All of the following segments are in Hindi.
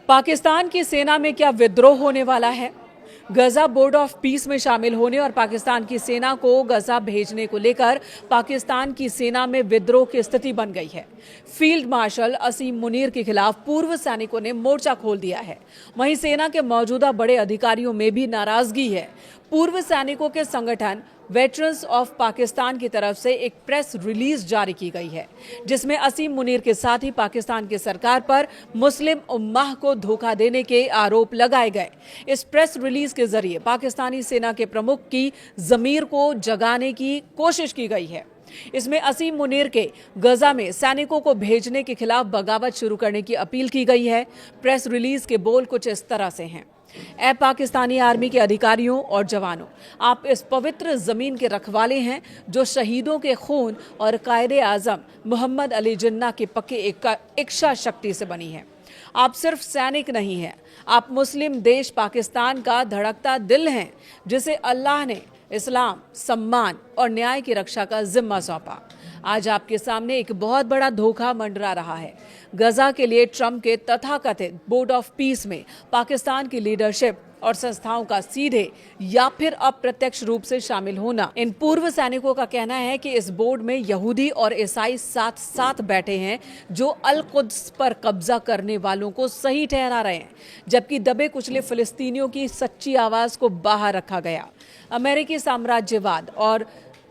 पाकिस्तान की सेना में क्या विद्रोह होने वाला है? गजा बोर्ड ऑफ पीस में शामिल होने और पाकिस्तान की सेना को गजा भेजने को लेकर पाकिस्तान की सेना में विद्रोह की स्थिति बन गई है। फील्ड मार्शल असीम मुनीर के खिलाफ पूर्व सैनिकों ने मोर्चा खोल दिया है। वहीं सेना के मौजूदा बड़े अधिकारियों में भी नाराजगी है। पूर्व सैनिकों के संगठन वेटरन्स ऑफ पाकिस्तान की तरफ से एक प्रेस रिलीज जारी की गई है, जिसमें असीम मुनीर के साथ ही पाकिस्तान की सरकार पर मुस्लिम उम्माह को धोखा देने के आरोप लगाए गए। इस प्रेस रिलीज के जरिए पाकिस्तानी सेना के प्रमुख की जमीर को जगाने की कोशिश की गई है। इसमें असीम मुनीर के गजा में सैनिकों को भेजने के खिलाफ बगावत शुरू करने की अपील की गई है। प्रेस रिलीज के बोल कुछ इस तरह से हैं। ऐ पाकिस्तानी आर्मी के अधिकारियों और जवानों, आप इस पवित्र जमीन के रखवाले हैं जो शहीदों के खून और कायदे आजम मोहम्मद अली जिन्ना के पक्के इच्छा शक्ति से बनी है। आप सिर्फ सैनिक नहीं हैं, आप मुस्लिम देश पाकिस्तान का धड़कता दिल हैं, जिसे अल्लाह ने इस्लाम, सम्मान और न्याय की रक्षा का जिम्मा सौंपा। आज आपके सामने एक बहुत बड़ा धोखा मंडरा रहा है। गजा के लिए ट्रंप के तथाकथित बोर्ड ऑफ पीस में पाकिस्तान की लीडरशिप और संस्थाओं का सीधे या फिर अप्रत्यक्ष रूप से शामिल होना। इन पूर्व सैनिकों का कहना है कि इस बोर्ड में यहूदी और ईसाई साथ साथ बैठे हैं, जो अल कुद्स पर कब्जा करने वालों को सही ठहरा रहे हैं, जबकि दबे कुचले फिलिस्तीनियों की सच्ची आवाज को बाहर रखा गया। अमेरिकी साम्राज्यवाद और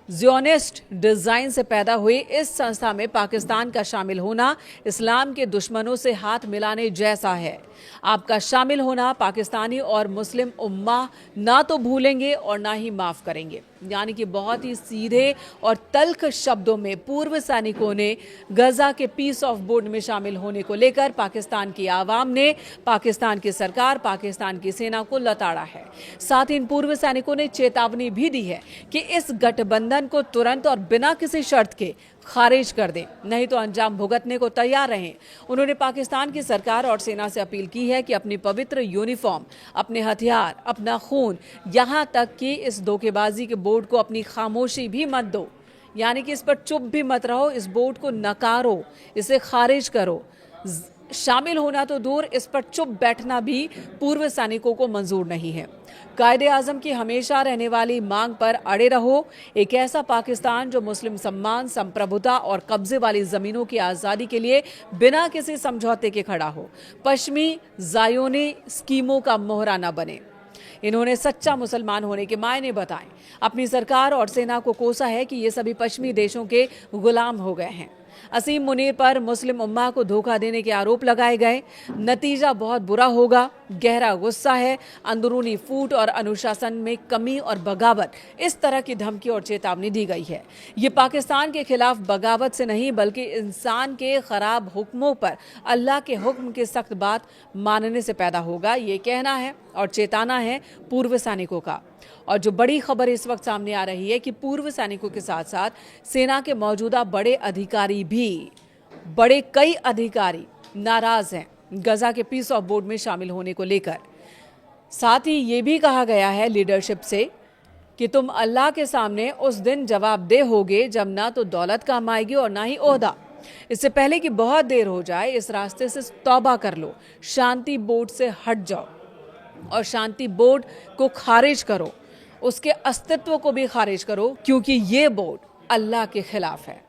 ज़ियोनिस्ट डिजाइन से पैदा हुई इस संस्था में पाकिस्तान का शामिल होना इस्लाम के दुश्मनों से हाथ मिलाने जैसा है। आपका शामिल होना पाकिस्तानी और मुस्लिम उम्मा ना तो भूलेंगे और ना ही माफ करेंगे। यानी कि बहुत ही सीधे और तल्ख शब्दों में पूर्व सैनिकों ने गजा के पीस ऑफ बोर्ड में शामिल होने को लेकर पाकिस्तान की आवाम ने पाकिस्तान की सरकार, पाकिस्तान की सेना को लताड़ा है। साथ ही इन पूर्व सैनिकों ने चेतावनी भी दी है कि इस गठबंधन को तुरंत और बिना किसी शर्त के खारिज कर दें, नहीं तो अंजाम भुगतने को तैयार रहें। उन्होंने पाकिस्तान की सरकार और सेना से अपील की है कि अपनी पवित्र यूनिफॉर्म, अपने हथियार, अपना खून, यहाँ तक कि इस धोखेबाजी के बोर्ड को अपनी खामोशी भी मत दो। यानी कि इस पर चुप भी मत रहो, इस बोर्ड को नकारो, इसे खारिज करो। शामिल होना तो दूर, इस पर चुप बैठना भी पूर्व सैनिकों को मंजूर नहीं है। कायदे आजम की हमेशा रहने वाली मांग पर अड़े रहो। एक ऐसा पाकिस्तान जो मुस्लिम सम्मान, संप्रभुता और कब्जे वाली जमीनों की आज़ादी के लिए बिना किसी समझौते के खड़ा हो। पश्चिमी ज़ायोनी स्कीमों का मोहरा न बने। इन्होंने सच्चा मुसलमान होने के मायने बताए। अपनी सरकार और सेना को कोसा है कि ये सभी पश्चिमी देशों के गुलाम हो गए हैं। असीम मुनीर पर मुस्लिम उम्मा को धोखा देने के आरोप लगाए गए। नतीजा बहुत बुरा होगा। गहरा गुस्सा है, अंदरूनी फूट और अनुशासन में कमी और बगावत, इस तरह की धमकी और चेतावनी दी गई है। ये पाकिस्तान के खिलाफ बगावत से नहीं, बल्कि इंसान के खराब हुक्मों पर अल्लाह के हुक्म की सख्त बात मानने से पैदा होगा। ये कहना है और चेताना है पूर्व सैनिकों का। और जो बड़ी खबर इस वक्त सामने आ रही है कि पूर्व सैनिकों के साथ साथ सेना के मौजूदा बड़े कई अधिकारी नाराज हैं गजा के पीस ऑफ बोर्ड में शामिल होने को लेकर। साथ ही ये भी कहा गया है लीडरशिप से कि तुम अल्लाह के सामने उस दिन जवाबदेह होगे जब ना तो दौलत काम आएगी और ना ही ओहदा। इससे पहले कि बहुत देर हो जाए, इस रास्ते से तौबा कर लो, शांति बोर्ड से हट जाओ और शांति बोर्ड को खारिज करो, उसके अस्तित्व को भी खारिज करो, क्योंकि ये बोर्ड अल्लाह के खिलाफ है।